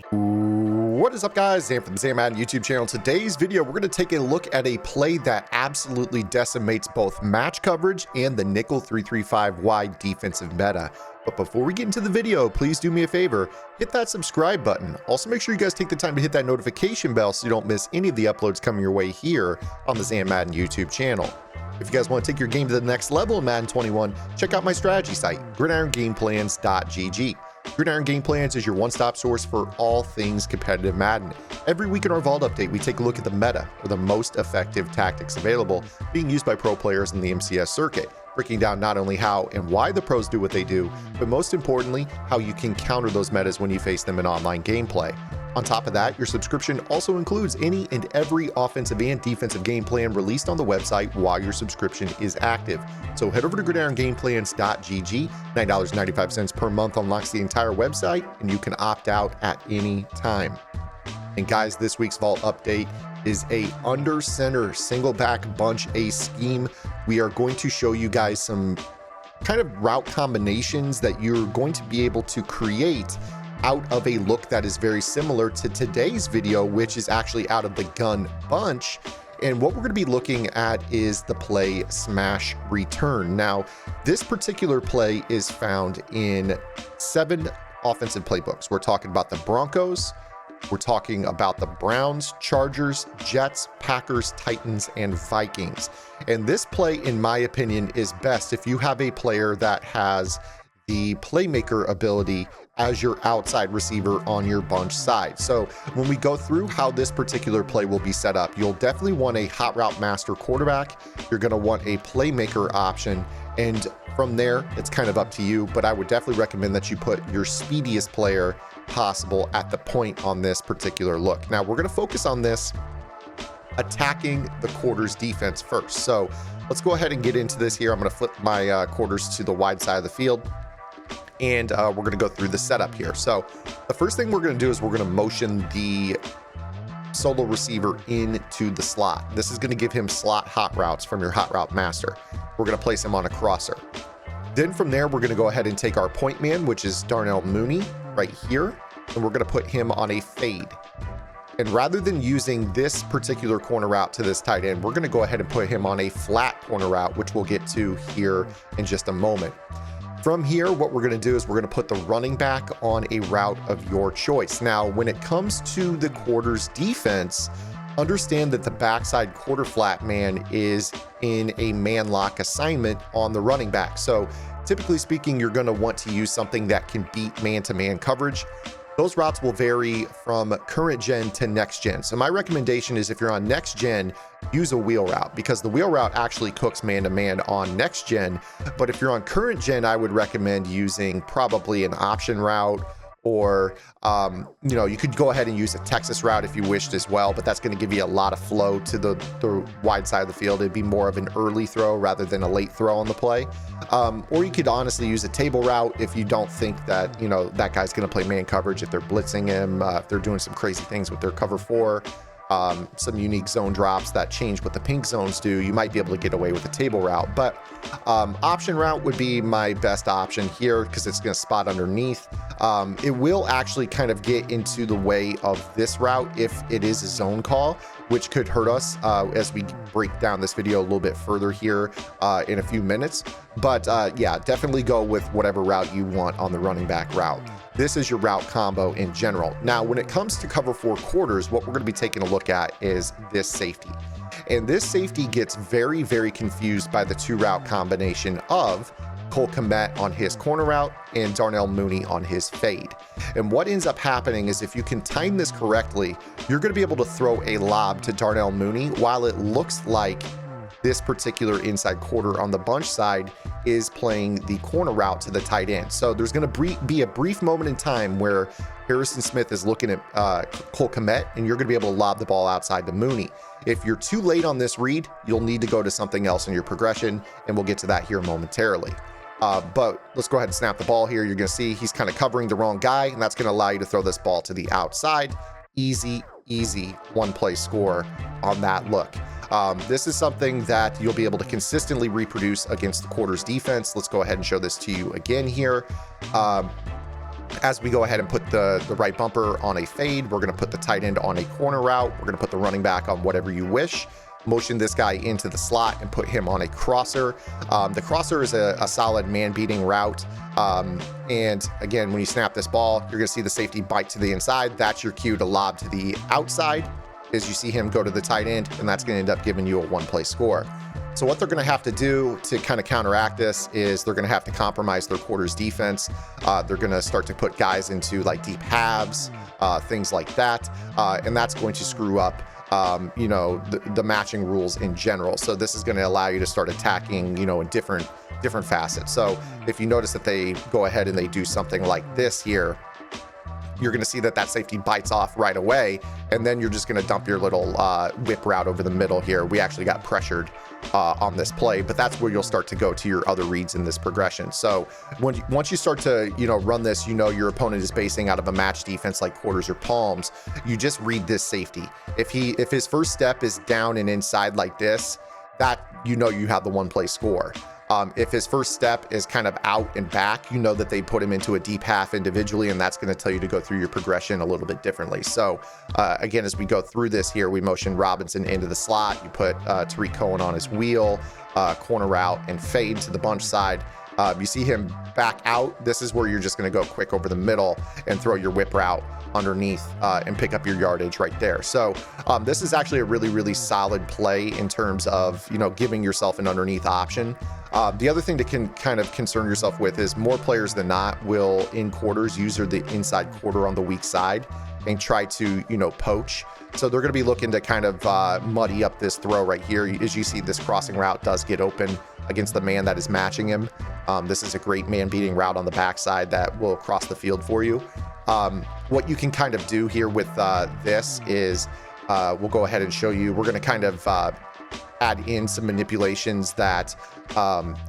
What is up, guys? Zan from the Zan Madden YouTube channel. Today's video, we're going to take a look at a play that absolutely decimates both match coverage and the nickel 335 wide defensive meta. But before we get into the video, please do me a favor, hit that subscribe button. Also, make sure you guys take the time to hit that notification bell so you don't miss any of the uploads coming your way here on the Zan Madden YouTube channel. If you guys want to take your game to the next level in Madden 21, check out my strategy site, gridirongameplans.gg. Gridiron Game Plans is your one-stop source for all things competitive Madden. Every week in our Vault Update, we take a look at the meta, or the most effective tactics available being used by pro players in the MCS circuit, breaking down not only how and why the pros do what they do, but most importantly, how you can counter those metas when you face them in online gameplay. On top of that, your subscription also includes any and every offensive and defensive game plan released on the website while your subscription is active. So head over to gridirongameplans.gg. $9.95 per month unlocks the entire website, and you can opt out at any time. And guys, this week's Vault Update is a under center single back bunch ace scheme. We are going to show you guys some kind of route combinations that you're going to be able to create out of a look that is very similar to today's video, which is actually out of the gun bunch. And what we're going to be looking at is the play Smash Return. Now, this particular play is found in 7 offensive playbooks. We're talking about the Broncos, we're talking about the Browns, Chargers, Jets, Packers, Titans, and Vikings. And this play, in my opinion, is best if you have a player that has the playmaker ability as your outside receiver on your bunch side. So when we go through how this particular play will be set up, you'll definitely want a hot route master quarterback. You're going to want a playmaker option. And from there, it's kind of up to you, but I would definitely recommend that you put your speediest player possible at the point on this particular look. Now we're going to focus on this attacking the quarters defense first. So let's go ahead and get into this here. I'm going to flip my quarters to the wide side of the field, and we're going to go through the setup here. So the first thing we're going to do is we're going to motion the solo receiver into the slot. This is going to give him slot hot routes from your hot route master. We're going to place him on a crosser. Then from there, we're going to go ahead and take our point man, which is Darnell Mooney right here, and we're going to put him on a fade. And rather than using this particular corner route to this tight end, we're going to go ahead and put him on a flat corner route, which we'll get to here in just a moment. From here, what we're going to do is we're going to put the running back on a route of your choice. Now, when it comes to the quarters defense, understand that the backside quarter flat man is in a man lock assignment on the running back. So typically speaking, you're going to want to use something that can beat man-to-man coverage. Those routes will vary from current gen to next gen. So my recommendation is if you're on next gen, use a wheel route, because the wheel route actually cooks man-to-man on next gen. But if you're on current gen, I would recommend using probably an option route, or you could go ahead and use a Texas route if you wished as well, but that's going to give you a lot of flow to the wide side of the field. It'd be more of an early throw rather than a late throw on the play. Or you could honestly use a table route if you don't think that, that guy's going to play man coverage, if they're blitzing him, if they're doing some crazy things with their cover 4. Some unique zone drops that change what the pink zones do, you might be able to get away with a table route. But option route would be my best option here because it's going to spot underneath. It will actually kind of get into the way of this route if it is a zone call, which could hurt us as we break down this video a little bit further here in a few minutes. But yeah, definitely go with whatever route you want on the running back route. This is your route combo in general. Now, when it comes to cover 4 quarters, what we're going to be taking a look at is this safety. And this safety gets very, very confused by the 2 route combination of Cole Kmet on his corner route and Darnell Mooney on his fade. And what ends up happening is if you can time this correctly, you're going to be able to throw a lob to Darnell Mooney while it looks like this particular inside quarter on the bunch side is playing the corner route to the tight end. So there's going to be a brief moment in time where Harrison Smith is looking at Cole Kmet, and you're going to be able to lob the ball outside to Mooney. If you're too late on this read, you'll need to go to something else in your progression, and we'll get to that here momentarily. But let's go ahead and snap the ball here. You're going to see he's kind of covering the wrong guy, and that's going to allow you to throw this ball to the outside. Easy one-play score on that look. This is something that you'll be able to consistently reproduce against the quarters defense. Let's go ahead and show this to you again here. As we go ahead and put the right bumper on a fade, we're going to put the tight end on a corner route. We're going to put the running back on whatever you wish. Motion this guy into the slot and put him on a crosser. The crosser is a solid man-beating route. And again, when you snap this ball, you're going to see the safety bite to the inside. That's your cue to lob to the outside, as you see him go to the tight end, and that's going to end up giving you a one-play score. So what they're going to have to do to kind of counteract this is they're going to have to compromise their quarters defense. They're going to start to put guys into like deep halves, things like that. And that's going to screw up you know, the matching rules in general. So this is going to allow you to start attacking, you know, in different facets. So if you notice that they go ahead and they do something like this here, you're going to see that safety bites off right away, and then you're just going to dump your little whip route over the middle here. We actually got pressured on this play, but that's where you'll start to go to your other reads in this progression. So once you start to, you know, run this, you know, your opponent is basing out of a match defense like quarters or palms. You just read this safety. If his first step is down and inside like this, that, you know, you have the one-play score. If his first step is kind of out and back, you know that they put him into a deep half individually, and that's going to tell you to go through your progression a little bit differently. So again, as we go through this here, we motion Robinson into the slot. You put Tariq Cohen on his wheel, corner route, and fade to the bunch side. You see him back out. This is where you're just going to go quick over the middle and throw your whip route underneath and pick up your yardage right there. So this is actually a really, really solid play in terms of, you know, giving yourself an underneath option. The other thing to kind of concern yourself with is more players than not will in quarters use the inside quarter on the weak side and try to, you know, poach. So they're going to be looking to kind of muddy up this throw right here. As you see, this crossing route does get open against the man that is matching him. This is a great man beating route on the backside that will cross the field for you. What you can kind of do here with this is we'll go ahead and show you. We're going to kind of add in some manipulations that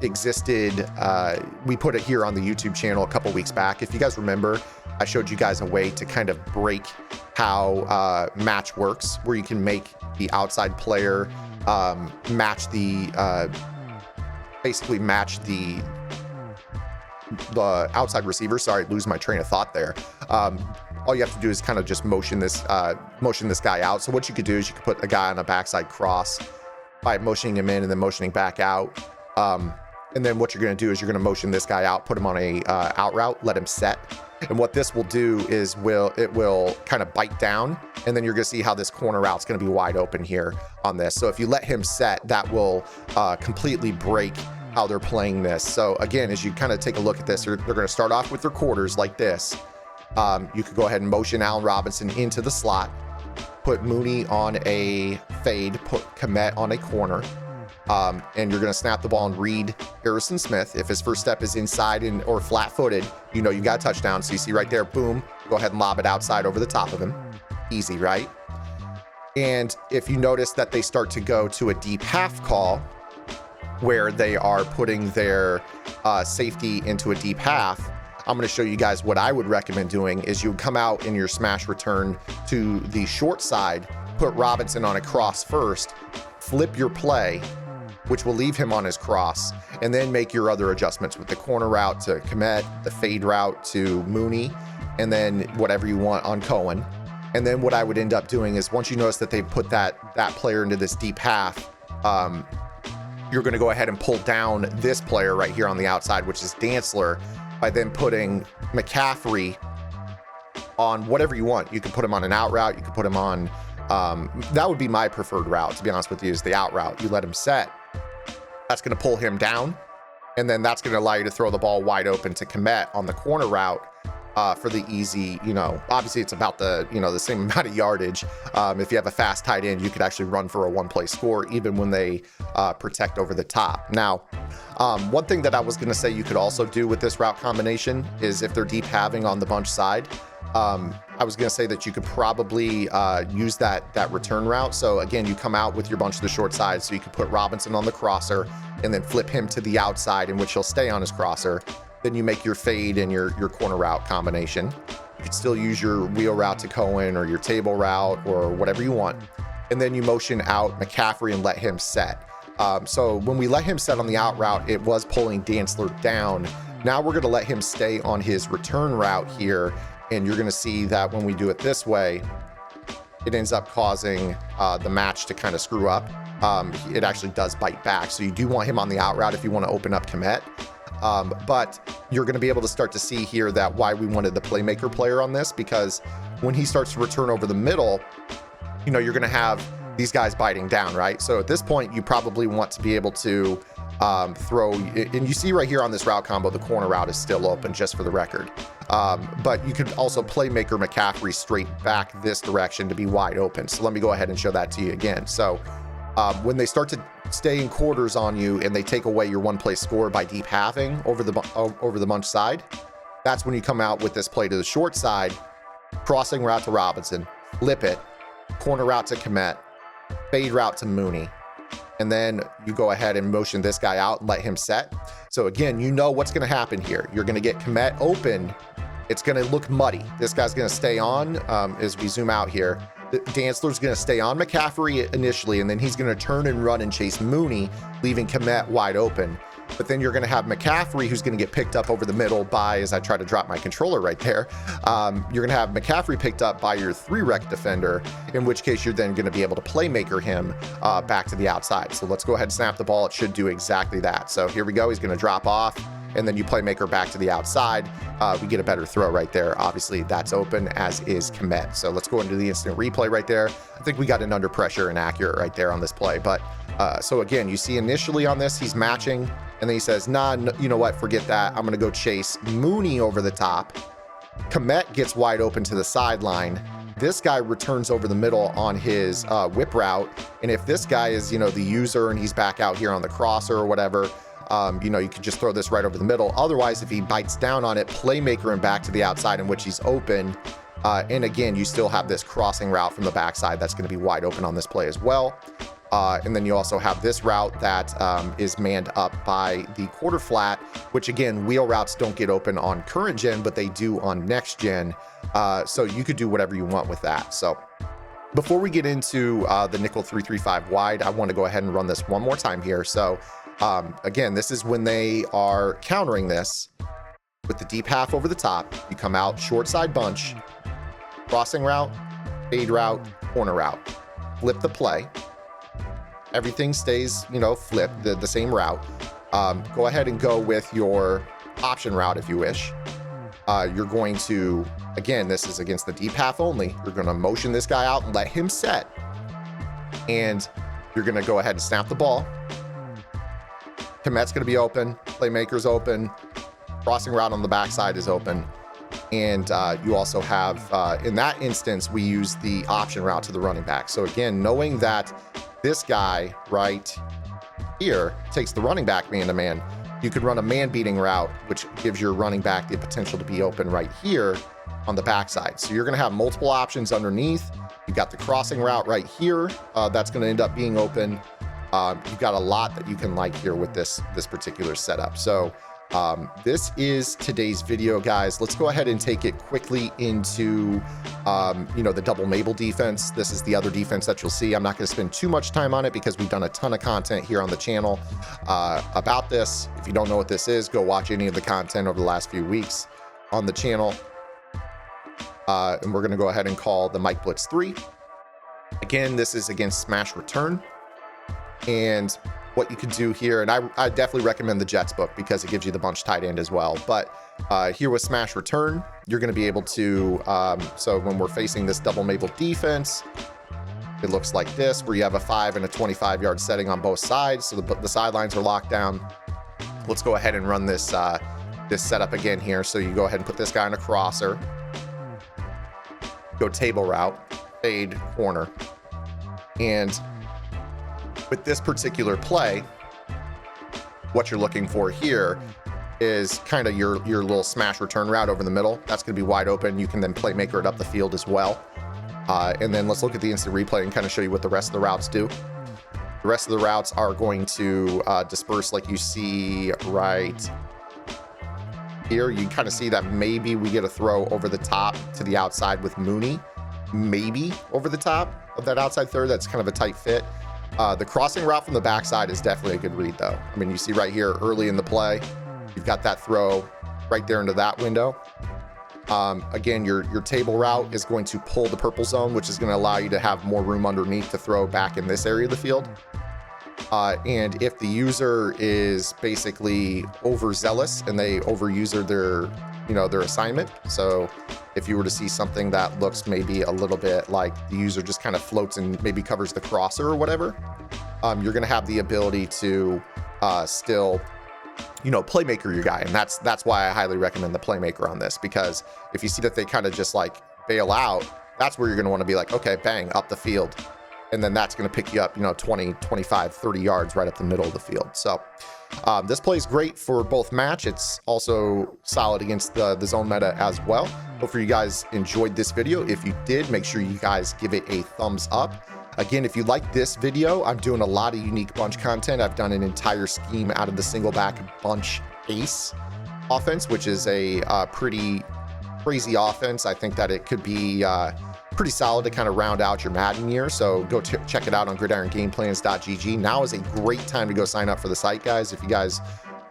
existed. We put it here on the YouTube channel a couple weeks back. If you guys remember, I showed you guys a way to kind of break how match works, where you can make the outside player match the basically match the outside receiver. Sorry, lose my train of thought there. All you have to do is kind of just motion this guy out. So what you could do is you could put a guy on a backside cross by motioning him in and then motioning back out. And then what you're going to do is you're going to motion this guy out, put him on a out route, let him set. And what this will do is it will kind of bite down, and then you're going to see how this corner route is going to be wide open here on this. So if you let him set, that will completely break how they're playing this. So again, as you kind of take a look at this, they're going to start off with their quarters like this. You could go ahead and motion Allen Robinson into the slot, put Mooney on a fade, put Komet on a corner, and you're going to snap the ball and read Harrison Smith. If his first step is inside or flat-footed, you know you got a touchdown. So you see right there, boom, go ahead and lob it outside over the top of him. Easy, right? And if you notice that they start to go to a deep half call, where they are putting their safety into a deep half, I'm going to show you guys what I would recommend doing is you come out in your smash return to the short side, put Robinson on a cross first, flip your play, which will leave him on his cross, and then make your other adjustments with the corner route to Komet, the fade route to Mooney, and then whatever you want on Cohen. And then what I would end up doing is once you notice that they put that player into this deep half, you're going to go ahead and pull down this player right here on the outside, which is Dantzler, by then putting McCaffrey on whatever you want. You can put him on an out route. You can put him on, that would be my preferred route, to be honest with you, is the out route. You let him set. That's going to pull him down. And then that's going to allow you to throw the ball wide open to Komet on the corner route for the easy, you know, obviously it's about the, you know, the same amount of yardage. If you have a fast tight end, you could actually run for a one-play score, even when they protect over the top. Now, one thing that I was going to say you could also do with this route combination is if they're deep halving on the bunch side, I was going to say that you could probably use that return route. So again, you come out with your bunch to the short side, so you could put Robinson on the crosser and then flip him to the outside, in which he'll stay on his crosser. Then you make your fade and your corner route combination. You could still use your wheel route to Cohen or your table route or whatever you want. And then you motion out McCaffrey and let him set. So when we let him set on the out route, it was pulling Dantzler down. Now we're going to let him stay on his return route here, and you're going to see that when we do it this way, it ends up causing the match to kind of screw up. It actually does bite back, so you do want him on the out route if you want to open up Komet. But you're going to be able to start to see here that why we wanted the playmaker player on this, because when he starts to return over the middle, you know, you're going to have these guys biting down, right? So at this point, you probably want to be able to throw, and you see right here on this route combo, the corner route is still open, just for the record. But you could also playmaker McCaffrey straight back this direction to be wide open. So let me go ahead and show that to you again. So when they start to stay in quarters on you and they take away your one play score by deep halving over the bunch side, that's when you come out with this play to the short side, crossing route to Robinson, flip it, corner route to Komet, fade route to Mooney, and then you go ahead and motion this guy out and let him set. So again, you know what's going to happen here. You're going to get Komet open. It's going to look muddy. This guy's going to stay on as we zoom out here. Dantzler's going to stay on McCaffrey initially, and then he's going to turn and run and chase Mooney, leaving Komet wide open. But then you're going to have McCaffrey, who's going to get picked up over the middle by, as I try to drop my controller right there, you're going to have McCaffrey picked up by your 3-rec defender, in which case you're then going to be able to playmaker him back to the outside. So let's go ahead and snap the ball. It should do exactly that. So here we go. He's going to drop off, and then you playmaker back to the outside. We get a better throw right there. Obviously, that's open, as is Komet. So let's go into the instant replay right there. I think we got an under pressure and accurate right there on this play. But so again, you see initially on this, he's matching, and then he says, nah, no, you know what, forget that. I'm going to go chase Mooney over the top. Komet gets wide open to the sideline. This guy returns over the middle on his whip route. And if this guy is, you know, the user and he's back out here on the crosser or whatever, you know, you could just throw this right over the middle. Otherwise, if he bites down on it, playmaker him back to the outside in which he's open. And again, you still have this crossing route from the backside that's going to be wide open on this play as well. And then you also have this route that is manned up by the quarter flat, which again, wheel routes don't get open on current gen, but they do on next gen. So you could do whatever you want with that. So before we get into the nickel 335 wide, I want to go ahead and run this one more time here. So again, this is when they are countering this with the deep half over the top. You come out short side bunch, crossing route, fade route, corner route, flip the play. Everything stays, you know, flipped, the same route. Go ahead and go with your option route if you wish. You're going to, again, this is against the deep half only. You're going to motion this guy out and let him set. And you're going to go ahead and snap the ball. Komet's going to be open. Playmaker's open. Crossing route on the backside is open. And you also have, in that instance, we use the option route to the running back. So again, knowing that this guy right here takes the running back man-to-man, you could run a man-beating route, which gives your running back the potential to be open right here on the backside. So you're going to have multiple options underneath. You've got the crossing route right here. That's going to end up being open. You've got a lot that you can like here with this particular setup. So this is today's video, guys. Let's go ahead and take it quickly into, you know, the double Mable defense. This is the other defense that you'll see. I'm not going to spend too much time on it because we've done a ton of content here on the channel about this. If you don't know what this is, go watch any of the content over the last few weeks on the channel. And we're going to go ahead and call the Mike Blitz 3. Again, this is against Smash Return. And what you can do here, and I definitely recommend the Jets book because it gives you the bunch tight end as well. But here with Smash Return, you're going to be able to, so when we're facing this double Mable defense, it looks like this, where you have a 5 and a 25-yard setting on both sides. So the sidelines are locked down. Let's go ahead and run this, this setup again here. So you go ahead and put this guy on a crosser, go table route, fade corner. And with this particular play, what you're looking for here is kind of your little smash return route over the middle. That's going to be wide open. You can then playmaker it up the field as well. And then let's look at the instant replay and kind of show you what the rest of the routes do. The rest of the routes are going to disperse like you see right here. You kind of see that maybe we get a throw over the top to the outside with Mooney, maybe over the top of that outside third. That's kind of a tight fit. The crossing route from the backside is definitely a good read, though. I mean, you see right here early in the play, you've got that throw right there into that window. Again, your table route is going to pull the purple zone, which is going to allow you to have more room underneath to throw back in this area of the field. And if the user is basically overzealous and they overuse their assignment, so if you were to see something that looks maybe a little bit like the user just kind of floats and maybe covers the crosser or whatever, you're going to have the ability to still, playmaker your guy. And that's why I highly recommend the playmaker on this, because if you see that they kind of just like bail out, that's where you're going to want to be like, okay, bang, up the field. And then that's going to pick you up, 20, 25, 30 yards right up the middle of the field. So this play is great for both match. It's also solid against the zone meta as well. Hopefully you guys enjoyed this video. If you did, make sure you guys give it a thumbs up. Again, if you like this video, I'm doing a lot of unique bunch content. I've done an entire scheme out of the single back bunch ace offense, which is a pretty crazy offense. I think that it could be pretty solid to kind of round out your Madden year. So go check it out on gridirongameplans.gg. Now is a great time to go sign up for the site, guys. If you guys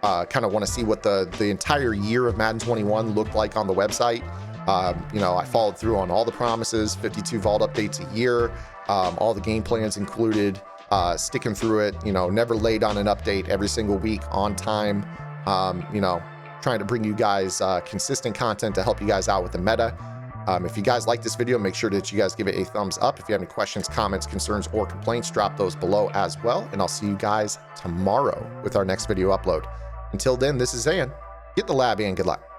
kind of want to see what the entire year of Madden 21 looked like on the website. I followed through on all the promises, 52 vault updates a year, all the game plans included, sticking through it, never late on an update, every single week on time, trying to bring you guys consistent content to help you guys out with the meta. If you guys like this video, make sure that you guys give it a thumbs up. If you have any questions, comments, concerns, or complaints, drop those below as well. And I'll see you guys tomorrow with our next video upload. Until then, this is Zan. Get the lab and good luck.